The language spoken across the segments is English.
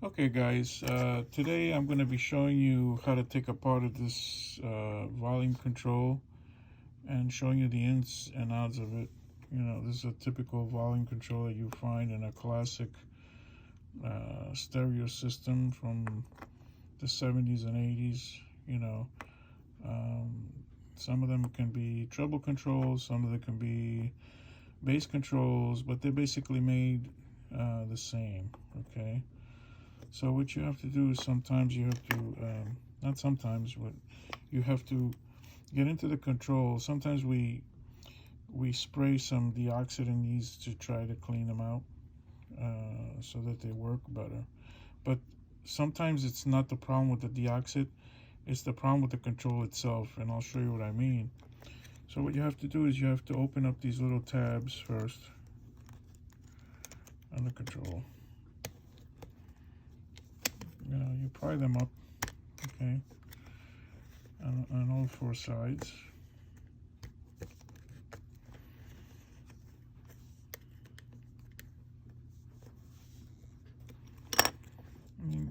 Okay guys, today I'm going to be showing you how to take apart of this volume control and showing you the ins and outs of it. This is a typical volume control that you find in a classic stereo system from the 70s and 80s. You know, um, some of them can be treble controls, some of them can be bass controls, but they're basically made the same, okay? So what you have to do is sometimes you have to, not sometimes, but you have to get into the control. Sometimes we spray some deoxit in these to try to clean them out so that they work better. But sometimes it's not the problem with the deoxit, it's the problem with the control itself, and I'll show you what I mean. So what you have to do is you have to open up these little tabs first on the control. You pry them up, okay, on all four sides.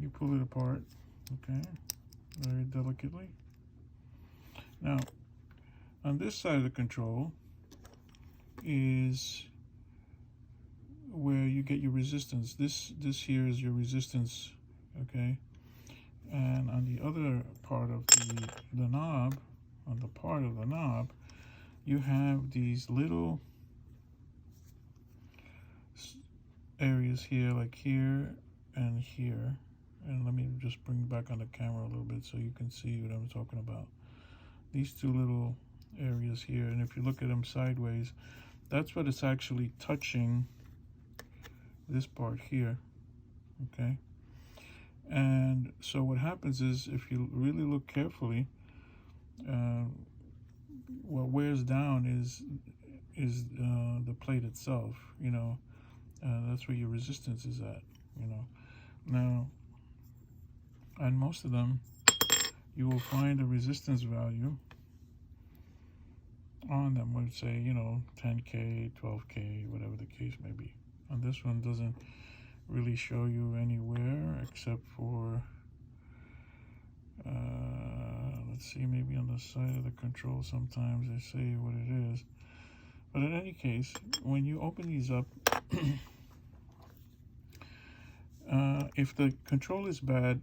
You pull it apart, okay, very delicately. Now, on this side of the control is where you get your resistance. This here is your resistance, okay. And on the other part of the knob, on the part of the knob, you have these little areas here, like here and here. And let me just bring back on the camera a little bit so you can see what I'm talking about. These two little areas here, and if you look at them sideways, that's what it's actually touching, this part here, okay? And so what happens is, if you really look carefully, what wears down is the plate itself. That's where your resistance is at. Now on most of them you will find a resistance value on them, would say 10K, 12K, whatever the case may be. On this one doesn't really show you anywhere except for let's see, maybe on the side of the control sometimes they say what it is. But in any case, when you open these up, if the control is bad,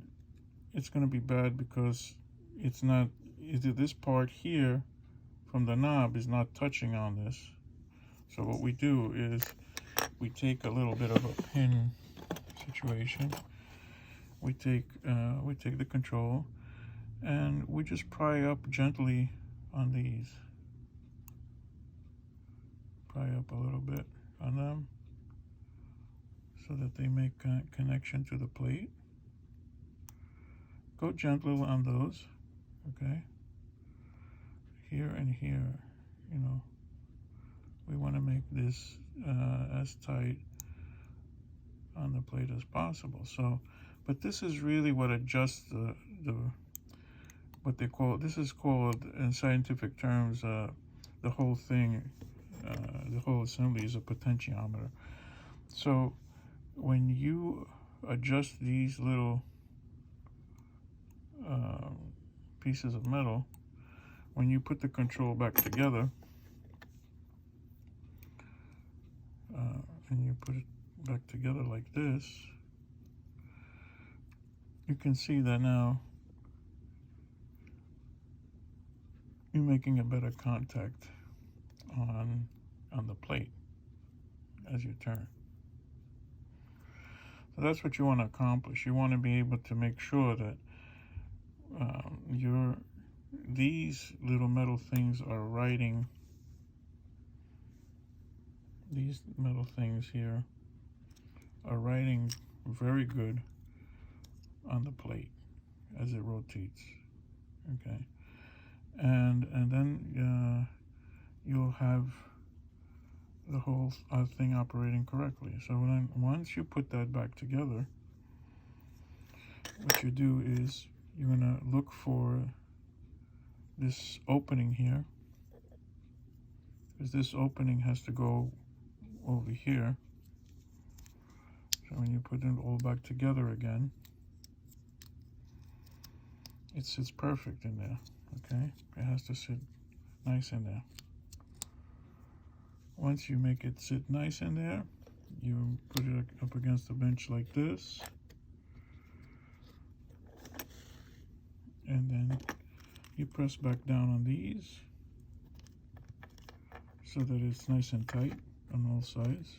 it's going to be bad because it's not, either this part here from the knob is not touching on this. So what we do is we take a little bit of a pin situation. We take the control and we just pry up gently on these. Pry up a little bit on them so that they make a connection to the plate. Go gently on those, okay? Here and here, we want to make this as tight on the plate as possible. So, but this is really what adjusts the what they call, this is called in scientific terms, the whole thing, the whole assembly is a potentiometer. So when you adjust these little pieces of metal, when you put the control back together, and you put it back together like this, you can see that now you're making a better contact on the plate as you turn. So that's what you want to accomplish. You want to be able to make sure that these little metal things are writing, these metal things here are writing very good on the plate as it rotates, okay? And then you'll have the whole thing operating correctly. So once you put that back together, what you do is you're going to look for this opening here, because this opening has to go over here. So when you put it all back together again, it sits perfect in there. Okay, it has to sit nice in there. Once you make it sit nice in there, you put it up against the bench like this, and then you press back down on these so that it's nice and tight on all sides.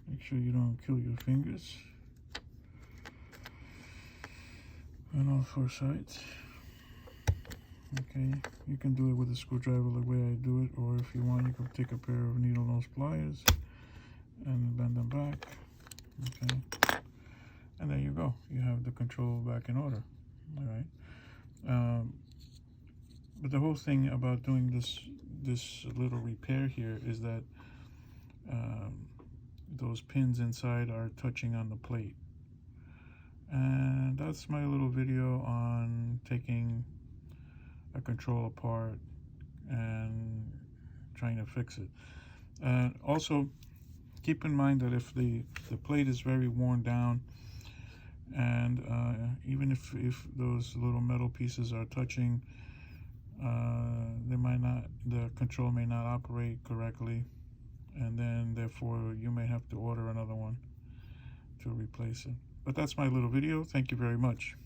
Make sure you don't kill your fingers on all four sides. Okay, you can do it with a screwdriver the way I do it, or if you want, you can take a pair of needle nose pliers and bend them back. Okay, and there you go. You have the control back in order. All right. But the whole thing about doing this little repair here is that those pins inside are touching on the plate, and that's my little video on taking a control apart and trying to fix it. Also, keep in mind that if the plate is very worn down, and even if those little metal pieces are touching, the control may not operate correctly, and then therefore you may have to order another one to replace it. But that's my little video. Thank you very much.